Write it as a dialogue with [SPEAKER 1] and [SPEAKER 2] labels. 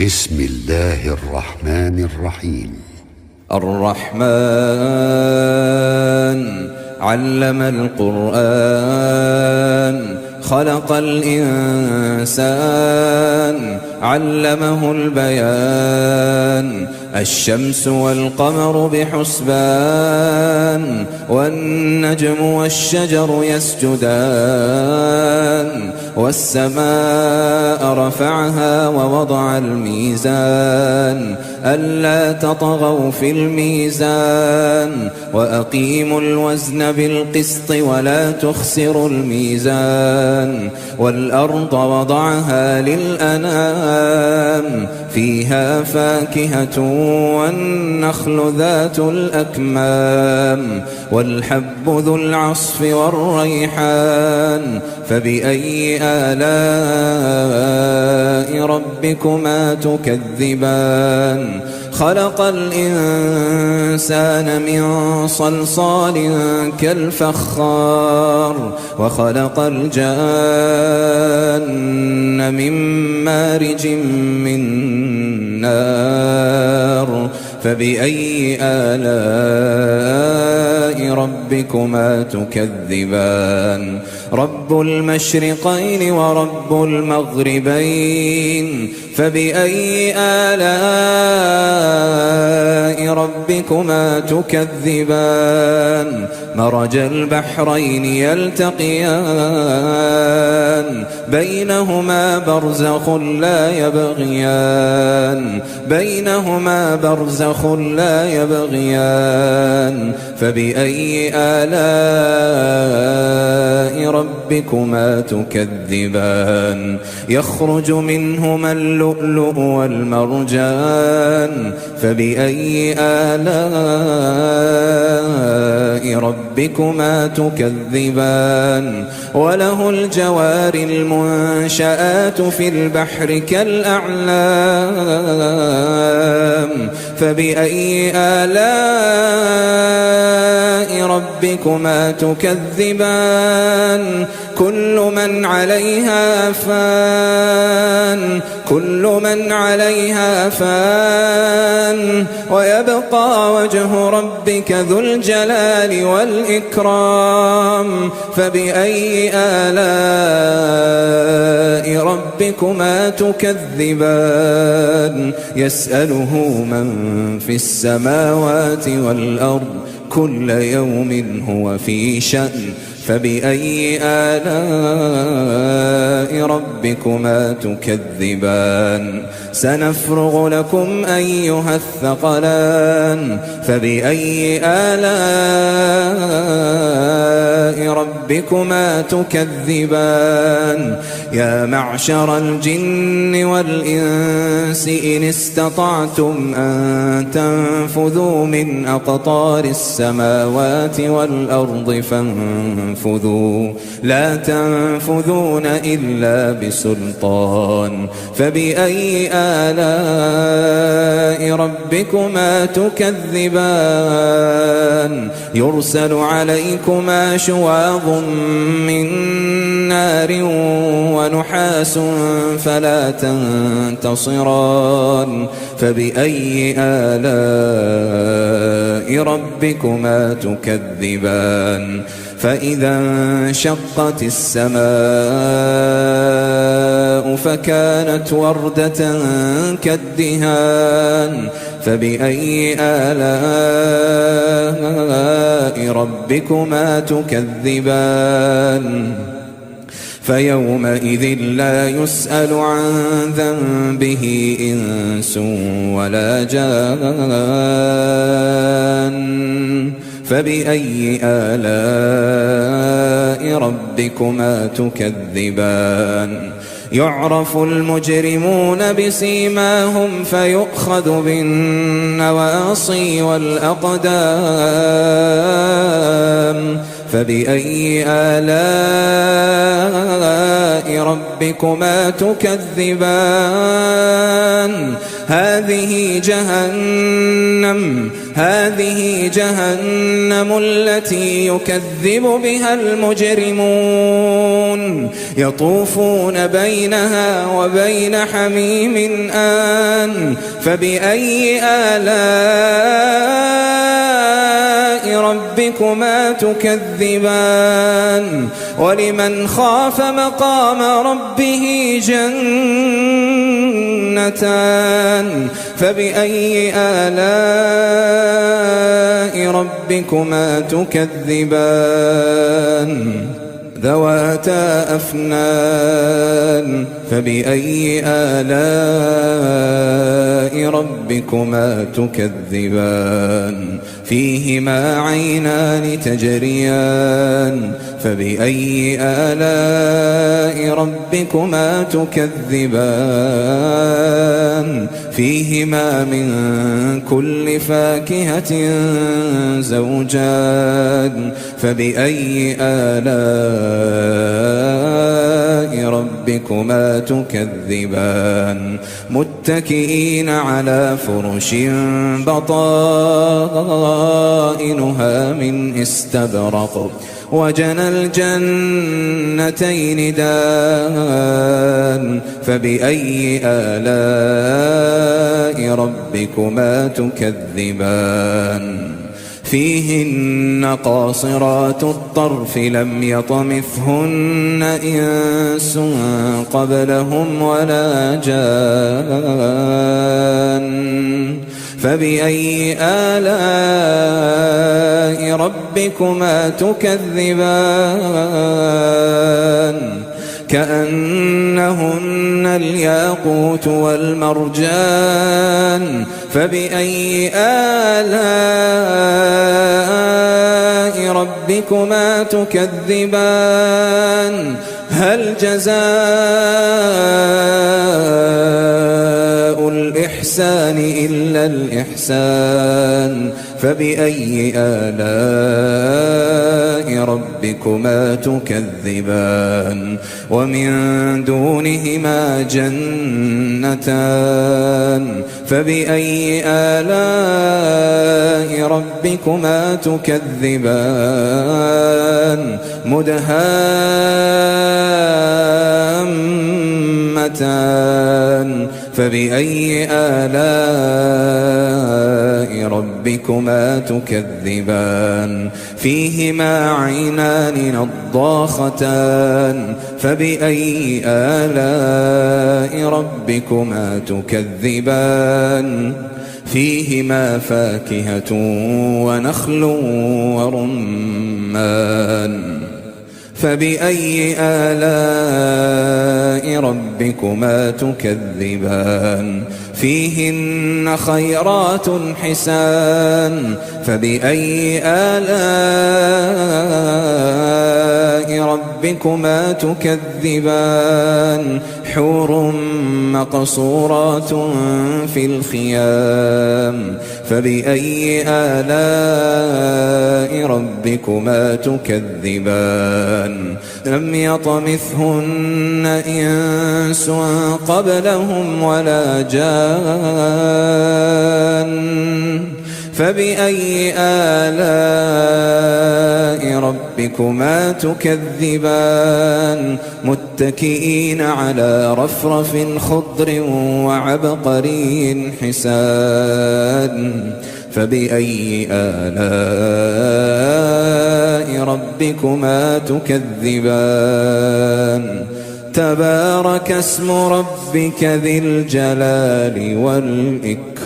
[SPEAKER 1] بسم الله الرحمن الرحيم.
[SPEAKER 2] الرحمن علم القرآن خلق الإنسان علمه البيان الشمس والقمر بحسبان والنجم والشجر يسجدان والسماء رفعها ووضع الميزان ألا تطغوا في الميزان وأقيموا الوزن بالقسط ولا تخسروا الميزان والأرض وضعها للأنام فيها فاكهة والنخل ذات الأكمام والحب ذو العصف والريحان فبأي آلاء ربكما تكذبان خلق الإنسان من صلصال كالفخار وخلق الجان من مارج من نار فبأي آلاء ربكما تكذبان رب المشرقين ورب المغربين فبأي آلاء ربكما تكذبان مرج البحرين يلتقيان بينهما برزخ لا يبغيان فبأي آلاء ربكما تكذبان يخرج منهما اللؤلؤ والمرجان فبأي آلاء ربكما تكذبان وله الجوار المنشآت في البحر كالأعلام فبأي آلاء ربكما تكذبان كل من عليها فان ويبقى وجه ربك ذو الجلال والإكرام فبأي آلاء ربكما تكذبان يسأله من في السماوات والأرض كل يوم هو في شأن فبأي آلاء ربكما تكذبان سنفرغ لكم أيها الثقلان فبأي آلاء ربكما تكذبان يا معشر الجن والإنس إن استطعتم أن تنفذوا من أقطار السماوات والأرض فانفذوا لا تنفذون إلا بسلطان فبأي آلاء ربكما تكذبان يرسل عليكما شواظ من نار ونحاس فلا تنتصران فبأي آلاء ربكما تكذبان فإذا انشقت السماء فكانت وردة كالدهان فبأي آلاء ربكما تكذبان فيومئذ لا يسأل عن ذنبه إنس ولا جان فبأي آلاء ربكما تكذبان يعرف المجرمون بسيماهم فيؤخذ بالنواصي والأقدام فبأي آلاء ربكما تكذبان هذه جهنم هذه جهنم التي يكذب بها المجرمون يطوفون بينها وبين حميم آن فبأي آلاء ربكما تكذبان ولمن خاف مقام ربه جنتان فبأي آلاء ربكما تكذبان ذواتا أفنان فبأي آلاء ربكما تكذبان فيهما عينان تجريان فبأي آلاء ربكما تكذبان فيهما من كل فاكهة زوجان فبأي آلاء ربكما تكذبان متكئين على فرش بطائنها من استبرق وجنى الجنتين دان فبأي آلاء ربكما تكذبان فيهن قاصرات الطرف لم يطمثهن إنس قبلهم ولا جان فبأي آلاء ربكما تكذبان كأنهن الياقوت والمرجان فبأي آلاء ربكما تكذبان هل جزاء الإحسان إلا الإحسان فبأي آلاء ربكما تكذبان ومن دونهما جنتان فبأي آلاء ربكما تكذبان مدهامتان فبأي آلاء ربكما تكذبان فيهما عينان نضاختان فبأي آلاء ربكما تكذبان فيهما فاكهة ونخل ورمان فبأي آلاء ربكما تكذبان فيهن خيرات حسان فبأي آلاء ربكما تكذبان حور مقصورات في الخيام فبأي آلاء ربكما تكذبان لم يطمثهن إنس قبلهم ولا جان فبأي آلاء ربكما تكذبان متكئين على رفرف خضر وعبقري حسان فبأي آلاء ربكما تكذبان تبارك اسم ربك ذي الجلال والإكرام